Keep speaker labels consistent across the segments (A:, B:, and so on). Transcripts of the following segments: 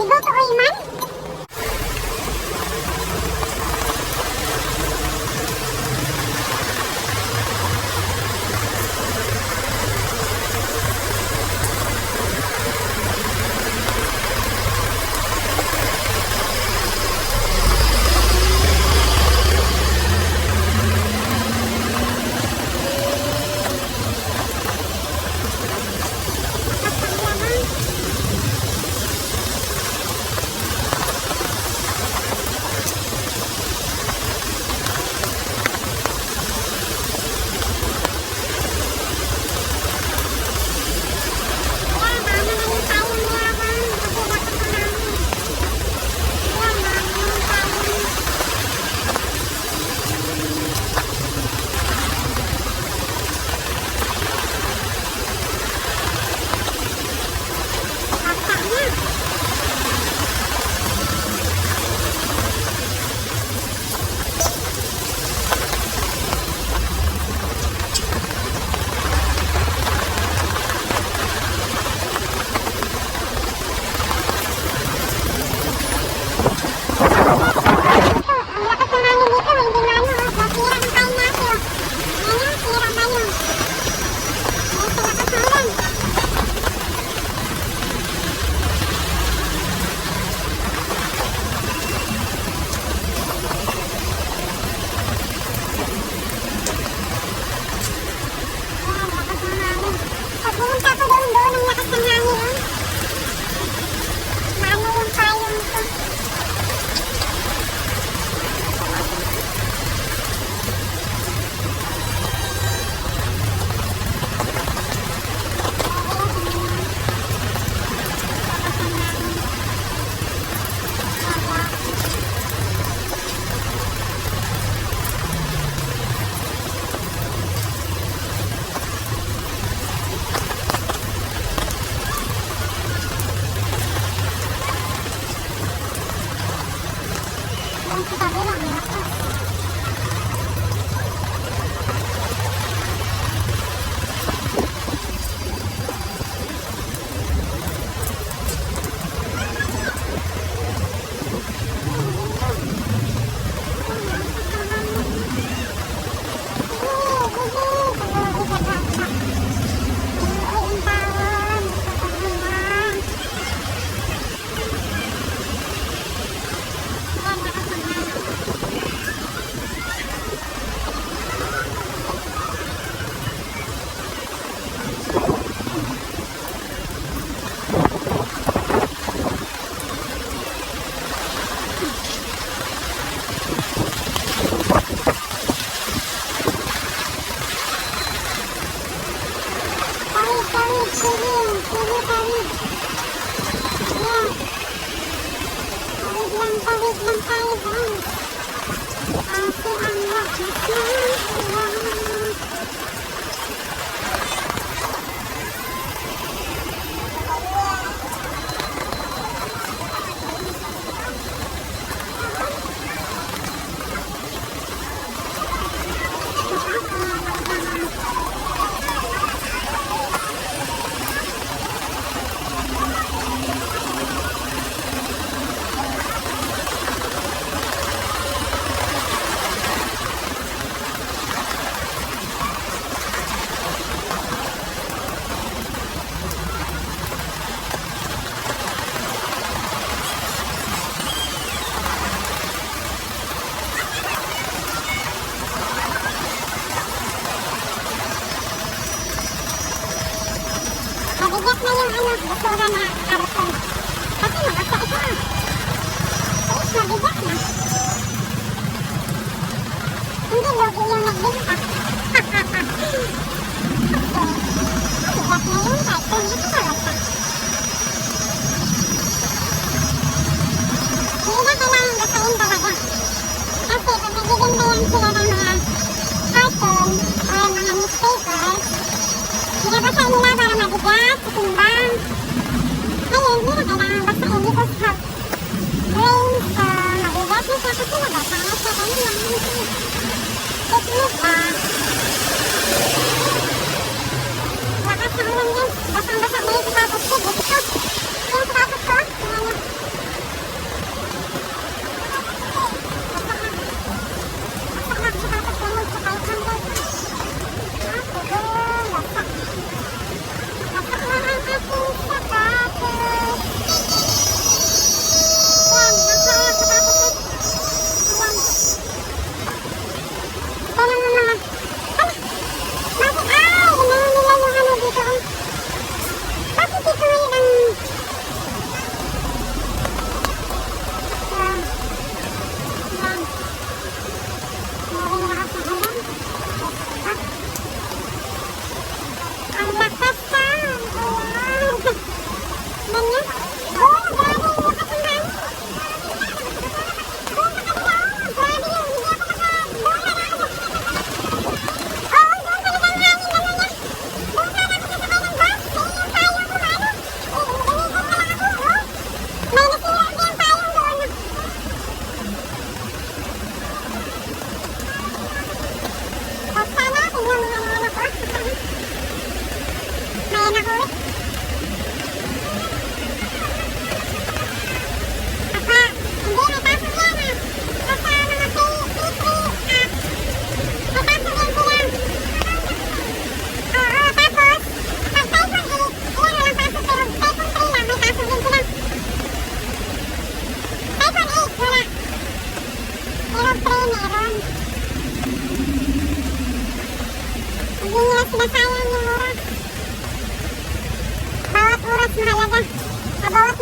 A: Bigoto ko man. Pumunta ko doon ang lakas ng hangin. Mano yung payong ko. Mabigat na yung basura na karton. Kasi makasa ito Tapos mabigat na. Hindi logi yung nagbinta. Mabigat na yung karton. Ito malata. Hindi na kailangan gasain talaga. Kasi kung nagigindayan sila ng mga karton o mga newspapers, binabasa nila para mabigat, katimbang. Ngayon, hindi na kailangan basahin because of rain. So, mabigat na siya kasi nabasa na siya kanina. Technique ba? Lakas ng ulan yan. Basang-basa na yung sapatos ko. Ito. Yung sapatos ko. Tingnan nyo.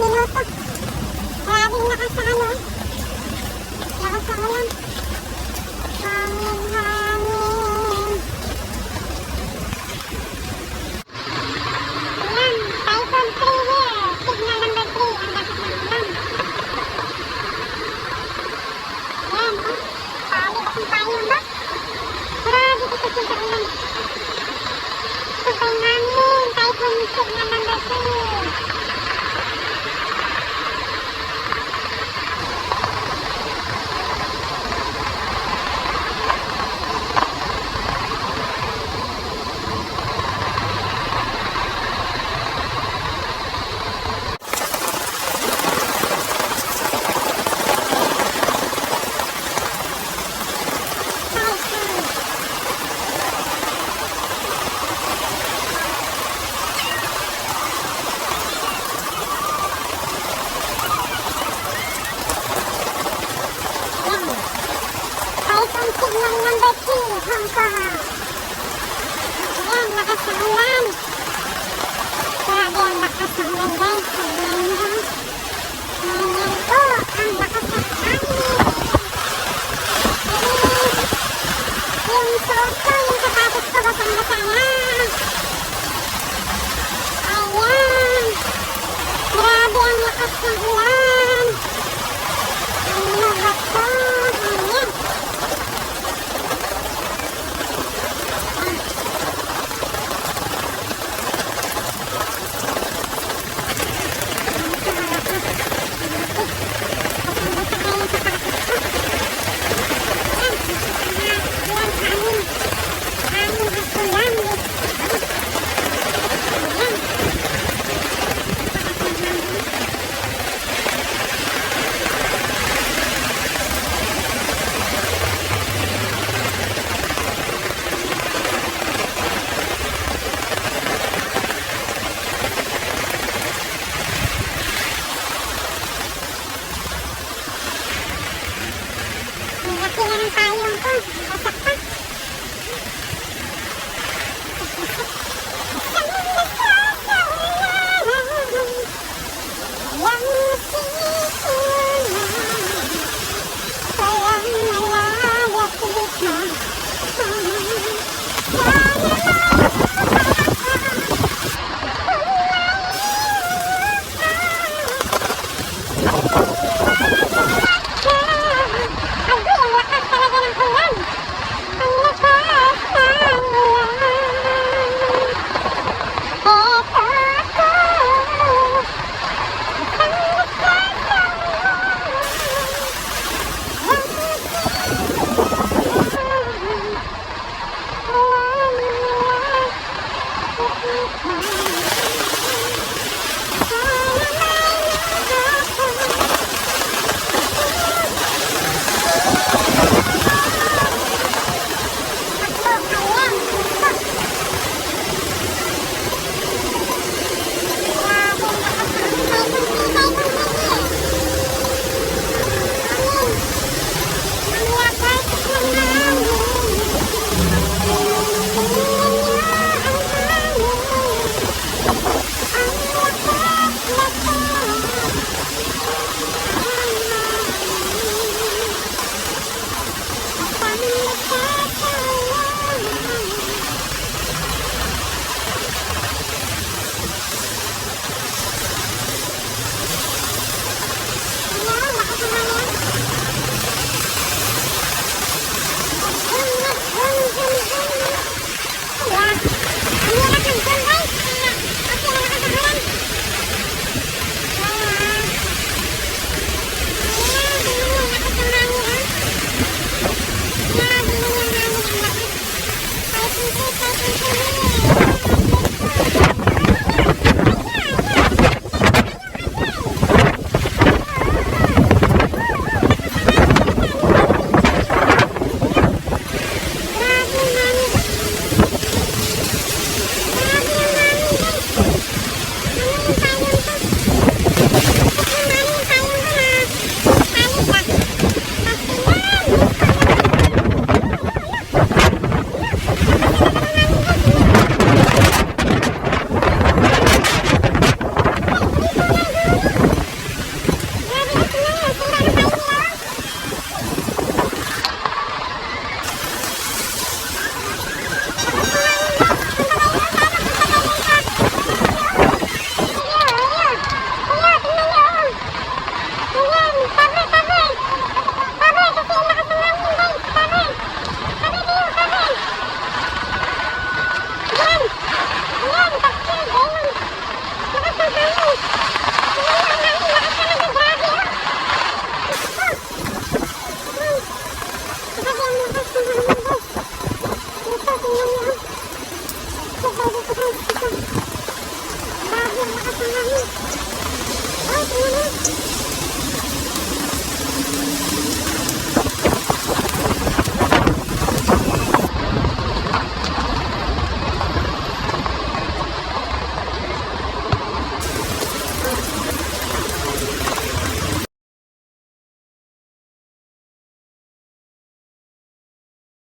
A: minuto. Grabing lakas sa ano. Lakas sa ulan. Hangin, hangin. Ayan, Typhoon 3 here. Signal number 3. Ang dapat ng ulan. Ayan, oh. Palit akong payong ba? Grabe dito sa ulan. Ito kay namin. Typhoon signal number 3. Typhoon signal number 2, Hong Kong. Ayan, lakas ng ulan. Grabe ang lakas ng ulan guys. Ayan nyo. Ayan po, ang lakas ng hangin. Yung suot ko, yung sapatos ko, basang-basa na. Ayan. Grabe ang lakas ng ulan. Ano ba ito? Ayan. Laki na ng payong ko. Basak pa. Bye.